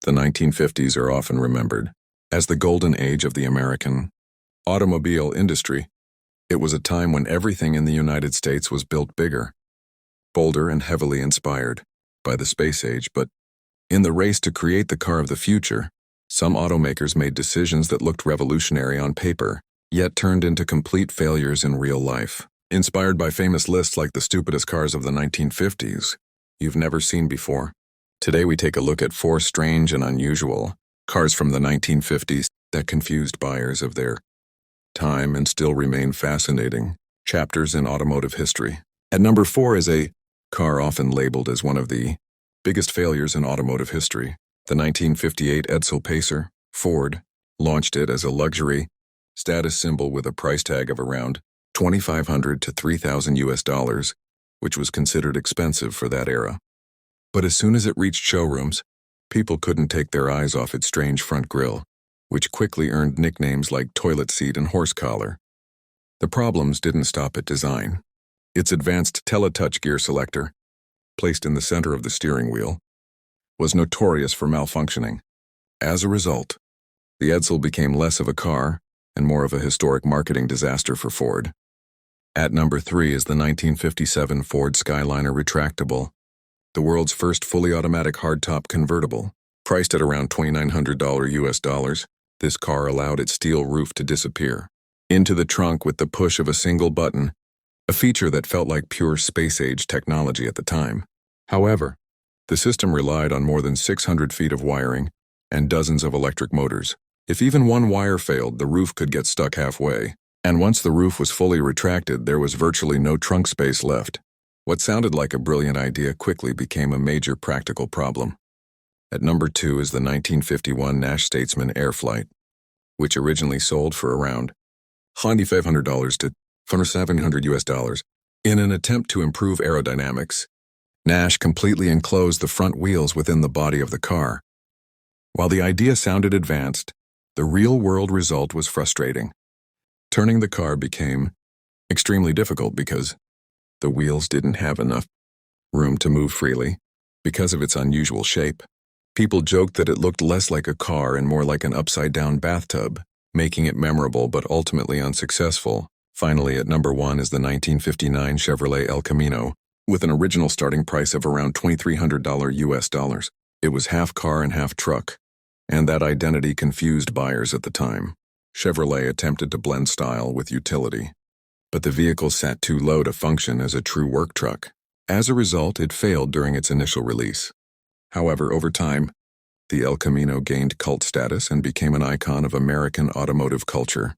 The 1950s are often remembered as the golden age of the American automobile industry. It was a time when everything in the United States was built bigger, bolder, and heavily inspired by the space age. But in the race to create the car of the future, some automakers made decisions that looked revolutionary on paper, yet turned into complete failures in real life. Inspired by famous lists like the stupidest cars of the 1950s you've never seen before, today we take a look at 4 strange and unusual cars from the 1950s that confused buyers of their time and still remain fascinating chapters in automotive history. At number 4 is a car often labeled as one of the biggest failures in automotive history. The 1958 Edsel Pacer. Ford launched it as a luxury status symbol with a price tag of around $2,500 to $3,000, which was considered expensive for that era. But as soon as it reached showrooms, people couldn't take their eyes off its strange front grille, which quickly earned nicknames like toilet seat and horse collar. The problems didn't stop at design. Its advanced teletouch gear selector, placed in the center of the steering wheel, was notorious for malfunctioning. As a result, the Edsel became less of a car and more of a historic marketing disaster for Ford. At number 3 is the 1957 Ford Skyliner Retractable, the world's first fully automatic hardtop convertible. Priced at around $2,900 US. This car allowed its steel roof to disappear into the trunk with the push of a single button, a feature that felt like pure space-age technology at the time. However, the system relied on more than 600 feet of wiring and dozens of electric motors. If even one wire failed, the roof could get stuck halfway, and once the roof was fully retracted, there was virtually no trunk space left. What sounded like a brilliant idea quickly became a major practical problem. At number 2 is the 1951 Nash Statesman Airflight, which originally sold for around $500 to $700 US. In an attempt to improve aerodynamics, Nash completely enclosed the front wheels within the body of the car. While the idea sounded advanced, the real-world result was frustrating. Turning the car became extremely difficult because the wheels didn't have enough room to move freely because of its unusual shape. People joked that it looked less like a car and more like an upside-down bathtub, making it memorable but ultimately unsuccessful. Finally, at number 1 is the 1959 Chevrolet El Camino, with an original starting price of around $2,300 US. It was half car and half truck, and that identity confused buyers at the time. Chevrolet attempted to blend style with utility, but the vehicle sat too low to function as a true work truck. As a result, it failed during its initial release. However, over time, the El Camino gained cult status and became an icon of American automotive culture.